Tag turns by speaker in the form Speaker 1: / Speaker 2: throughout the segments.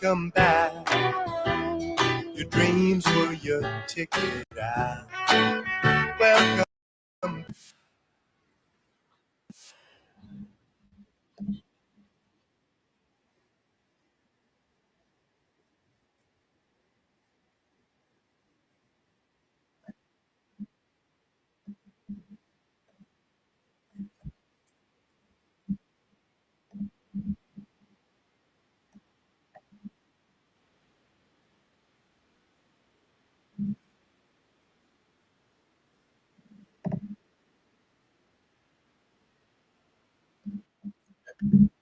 Speaker 1: welcome back. Your dreams were your ticket out. Welcome.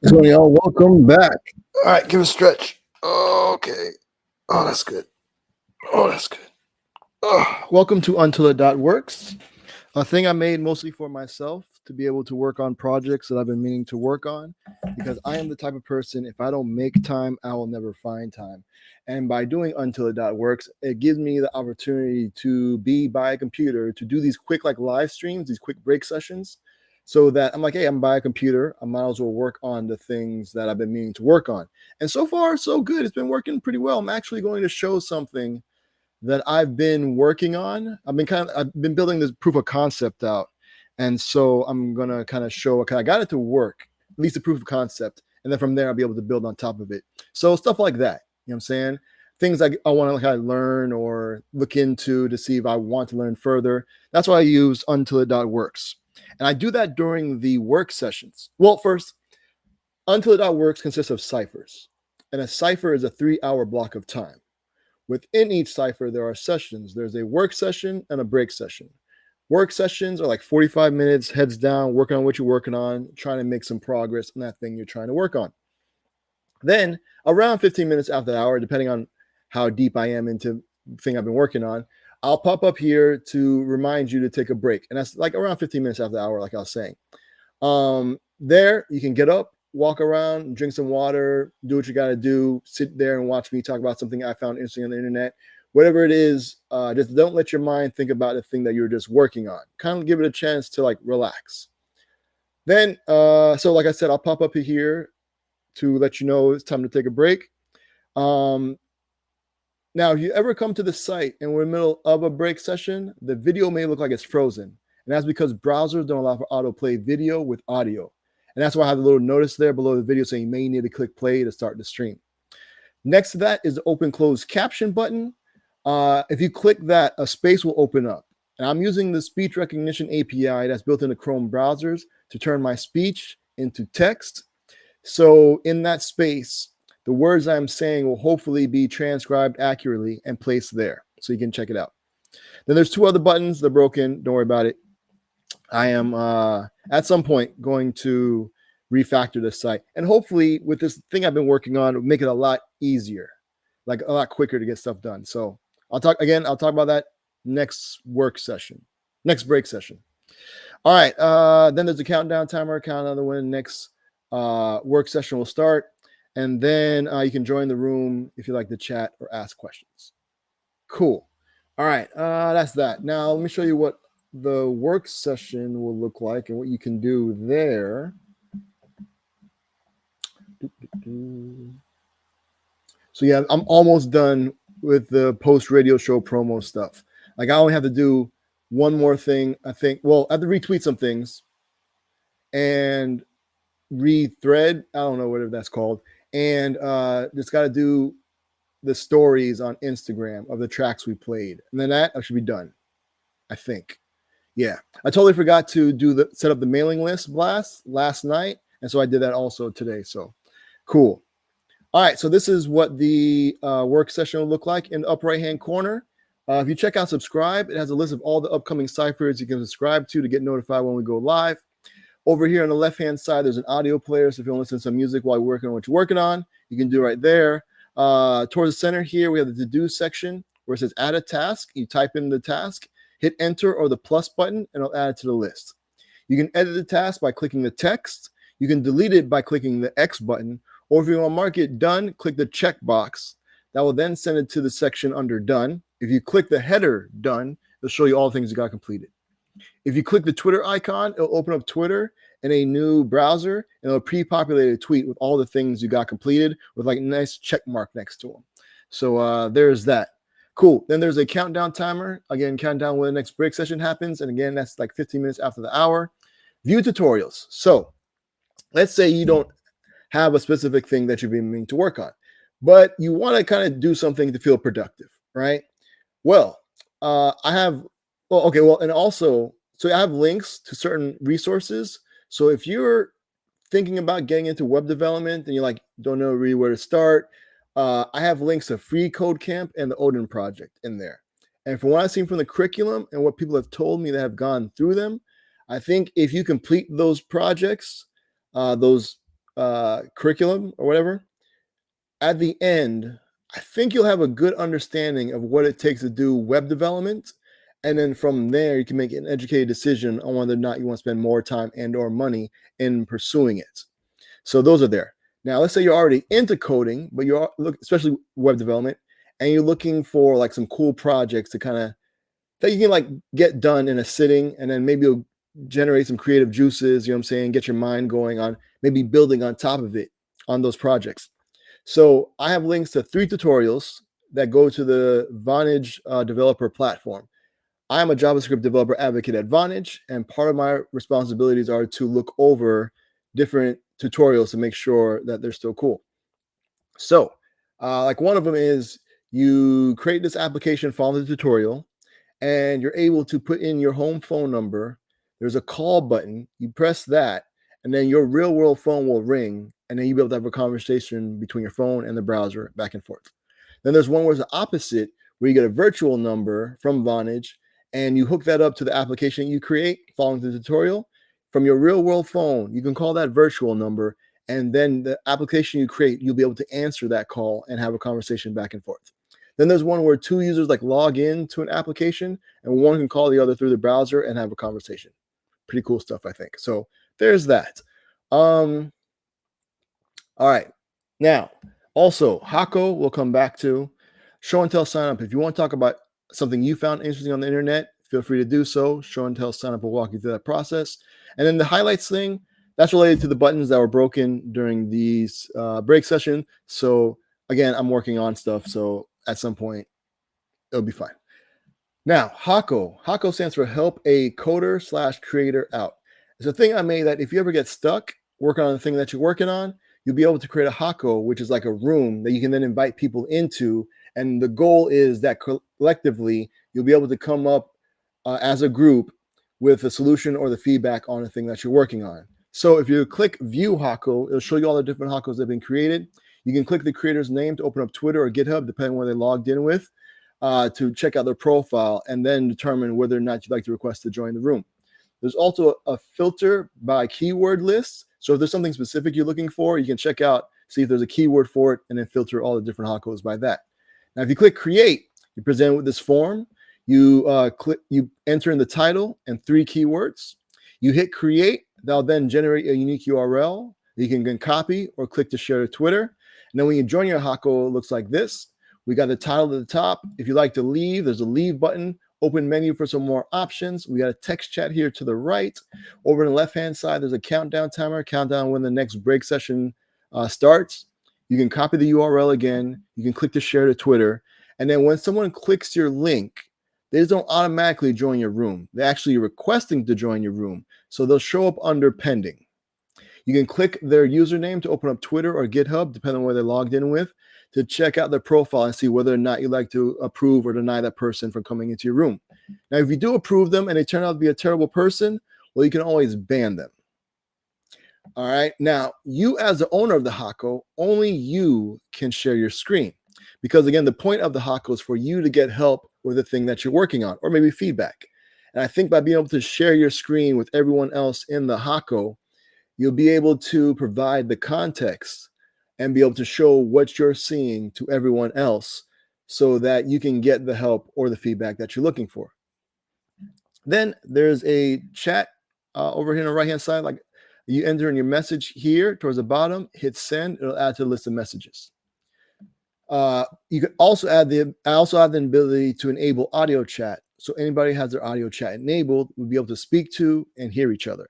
Speaker 2: So y'all, welcome back. All right, give a stretch. Okay. Oh, that's good. Oh, that's good. Welcome to untilit.works, a thing I made mostly for myself to be able to work on projects that I've been meaning to work on, because I am the type of person, if I don't make time, I will never find time. And by doing untilit.works, it gives me the opportunity to be by a computer, to do these quick like live streams, these quick break sessions, so that I'm like, hey, I'm by a computer, I might as well work on the things that I've been meaning to work on. And so far, so good. It's been working pretty well. I'm actually going to show something that I've been working on. I've been building this proof of concept out. And so I'm going to kind of show, okay, I got it to work, at least the proof of concept. And then from there, I'll be able to build on top of it. So stuff like that, you know what I'm saying? Things I want to kind of learn or look into to see if I want to learn further. That's why I use untilit.works. And I do that during the work sessions. Well, first, untilit.works consists of ciphers. And a cipher is a 3-hour block of time. Within each cipher, there are sessions. There's a work session and a break session. Work sessions are like 45 minutes, heads down, working on what you're working on, trying to make some progress on that thing you're trying to work on. Then around 15 minutes after the hour, depending on how deep I am into the thing I've been working on, I'll pop up here to remind you to take a break. And that's like around 15 minutes after the hour, like I was saying. There, you can get up, walk around, drink some water, do what you got to do, sit there and watch me talk about something I found interesting on the internet. Whatever it is, just don't let your mind think about the thing that you're just working on. Kind of give it a chance to like relax. Then, so like I said, I'll pop up here to let you know it's time to take a break. Now, if you ever come to the site and we're in the middle of a break session, the video may look like it's frozen. And that's because browsers don't allow for autoplay video with audio. And that's why I have a little notice there below the video saying you may need to click play to start the stream. Next to that is the open close caption button. If you click that, a space will open up. And I'm using the speech recognition API that's built into Chrome browsers to turn my speech into text. So in that space, the words I'm saying will hopefully be transcribed accurately and placed there. So you can check it out. Then there's 2 other buttons. They're broken. Don't worry about it. I am at some point going to refactor this site. And hopefully with this thing I've been working on, it'll make it a lot easier, like a lot quicker to get stuff done. So I'll talk about that next break session. All right. Then there's a countdown timer. Count down when the next work session will start. And then you can join the room if you like to chat or ask questions. Cool. All right. That's that. Now let me show you what the work session will look like and what you can do there. So yeah, I'm almost done with the post radio show promo stuff. Like I only have to do one more thing, I think. Well, I have to retweet some things and rethread. I don't know whatever that's called. And just got to do the stories on Instagram of the tracks we played. And then that I should be done, I think. Yeah, I totally forgot to set up the mailing list blast last night. And so I did that also today. So cool. All right, so this is what the work session will look like in the upper right-hand corner. If you check out subscribe, it has a list of all the upcoming ciphers you can subscribe to get notified when we go live. Over here on the left-hand side, there's an audio player. So if you want to listen to some music while you're working on what you're working on, you can do it right there. Towards the center here, we have the to-do section where it says add a task. You type in the task, hit enter or the plus button, and it'll add it to the list. You can edit the task by clicking the text. You can delete it by clicking the X button. Or if you want to mark it done, click the check box. That will then send it to the section under done. If you click the header done, it'll show you all the things you got completed. If you click the Twitter icon, it'll open up Twitter in a new browser, and it'll pre-populate a tweet with all the things you got completed with like a nice check mark next to them. So there's that. Cool. Then there's a countdown timer. Again, countdown when the next break session happens. And again, that's like 15 minutes after the hour. View tutorials. So let's say you don't have a specific thing that you're being to work on, but you want to kind of do something to feel productive, right? Well, and also, so I have links to certain resources. So if you're thinking about getting into web development and you're like, don't know really where to start, I have links to Free Code Camp and the Odin Project in there. And from what I've seen from the curriculum and what people have told me that have gone through them, I think if you complete those projects, those curriculum or whatever, at the end, I think you'll have a good understanding of what it takes to do web development. And then from there, you can make an educated decision on whether or not you want to spend more time and or money in pursuing it. So those are there. Now, let's say you're already into coding, but you're especially web development, and you're looking for like some cool projects to kind of that you can like get done in a sitting, and then maybe you'll generate some creative juices, you know what I'm saying, get your mind going on maybe building on top of it on those projects. So I have links to 3 tutorials that go to the Vonage developer platform. I'm a JavaScript developer advocate at Vonage, and part of my responsibilities are to look over different tutorials to make sure that they're still cool. So like one of them is you create this application following the tutorial, and you're able to put in your home phone number. There's a call button. You press that, and then your real world phone will ring, and then you'll be able to have a conversation between your phone and the browser back and forth. Then there's one where it's the opposite, where you get a virtual number from Vonage, and you hook that up to the application you create following the tutorial. From your real world phone, you can call that virtual number, and then the application you create, you'll be able to answer that call and have a conversation back and forth. Then there's one where 2 users like log in to an application, and one can call the other through the browser and have a conversation. Pretty cool stuff, I think. So there's that. All right. Now, also, Hako will come back to show and tell sign up. If you want to talk about something you found interesting on the internet, feel free to do so. Show and tell sign up will walk you through that process. And then the highlights thing, that's related to the buttons that were broken during these break session. So again, I'm working on stuff. So at some point, it'll be fine. Now, Hako stands for Help a Coder / Creator Out. It's a thing I made that if you ever get stuck working on the thing that you're working on, you'll be able to create a Hako, which is like a room that you can then invite people into. And the goal is that collectively, you'll be able to come up as a group with a solution or the feedback on the thing that you're working on. So if you click View Hako, it'll show you all the different Hakos that have been created. You can click the creator's name to open up Twitter or GitHub, depending on where they logged in with, to check out their profile and then determine whether or not you'd like to request to join the room. There's also a filter by keyword list. So if there's something specific you're looking for, you can check out, see if there's a keyword for it, and then filter all the different Hakos by that. Now, if you click Create, you're presented with this form. You enter in the title and 3 keywords. You hit Create. That'll then generate a unique URL that you can then copy or click to share to Twitter. And then when you join your Hako, it looks like this. We got the title at the top. If you like to leave, there's a leave button. Open menu for some more options. We got a text chat here to the right. Over on the left-hand side, there's a countdown timer. Countdown when the next break session starts. You can copy the URL again. You can click to share to Twitter. And then when someone clicks your link, they just don't automatically join your room. They're actually requesting to join your room. So they'll show up under pending. You can click their username to open up Twitter or GitHub, depending on where they're logged in with, to check out their profile and see whether or not you'd like to approve or deny that person from coming into your room. Now, if you do approve them and they turn out to be a terrible person, well, you can always ban them. All right. Now, you as the owner of the Hako, only you can share your screen. Because again, the point of the Hako is for you to get help with the thing that you're working on, or maybe feedback. And I think by being able to share your screen with everyone else in the Hako, you'll be able to provide the context and be able to show what you're seeing to everyone else so that you can get the help or the feedback that you're looking for. Then there's a chat over here on the right-hand side. Like you enter in your message here towards the bottom, hit send, it'll add to the list of messages. You can also add the ability to enable audio chat. So anybody has their audio chat enabled will be able to speak to and hear each other.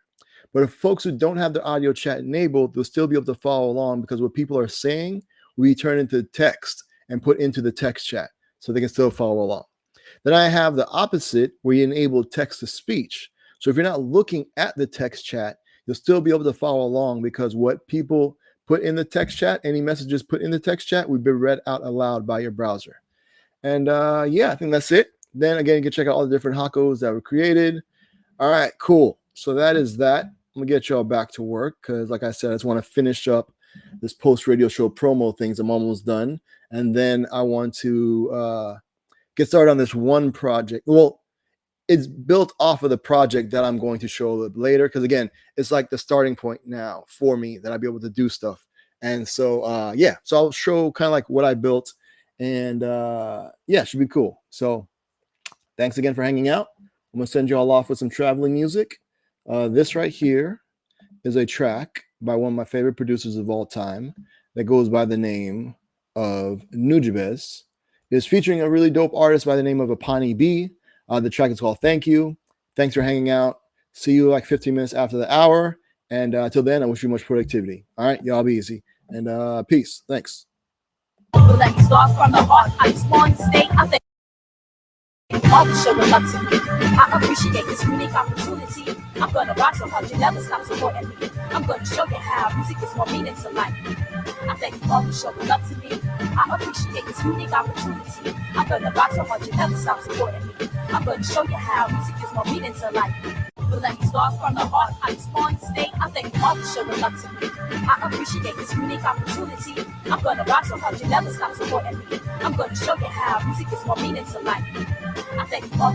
Speaker 2: But if folks who don't have their audio chat enabled, they'll still be able to follow along because what people are saying, we turn into text and put into the text chat so they can still follow along. Then I have the opposite where you enable text to speech. So if you're not looking at the text chat, you'll still be able to follow along because what people put in the text chat, any messages put in the text chat, will be read out aloud by your browser. And yeah, I think that's it. Then again, you can check out all the different Hakos that were created. All right, cool. So that is that. I'm gonna get y'all back to work because, like I said, I just want to finish up this post radio show promo things. I'm almost done, and then I want to get started on this one project. Well, it's built off of the project that I'm going to show later because, again, it's like the starting point now for me that I'll be able to do stuff. And so, yeah, so I'll show kind of like what I built, and yeah, it should be cool. So thanks again for hanging out. I'm gonna send you all off with some traveling music. This right here is a track by one of my favorite producers of all time that goes by the name of Nujabes. It is featuring a really dope artist by the name of Apani B. The track is called Thank You. Thanks for hanging out. See you like 15 minutes after the hour. And until then, I wish you much productivity. All right, y'all be easy. And peace. Thanks.
Speaker 3: Let me start from the heart. I just want to stay. I think all the sugar love to me. I appreciate this unique opportunity. I'm gonna rock so hard you never stop supporting me. I'm gonna show you how music is more meaning to life. I thank you all for showing love to me. I appreciate this unique opportunity. I'm gonna rock so hard you never stop supporting me. I'm gonna show you how music is more meaning to life. But let me start from the heart. I just want to stay. I thank you all for showing love to me. I appreciate this unique opportunity. I'm gonna rock so hard you never stop supporting me. I'm gonna show you how music is more meaning to life. I thank you all.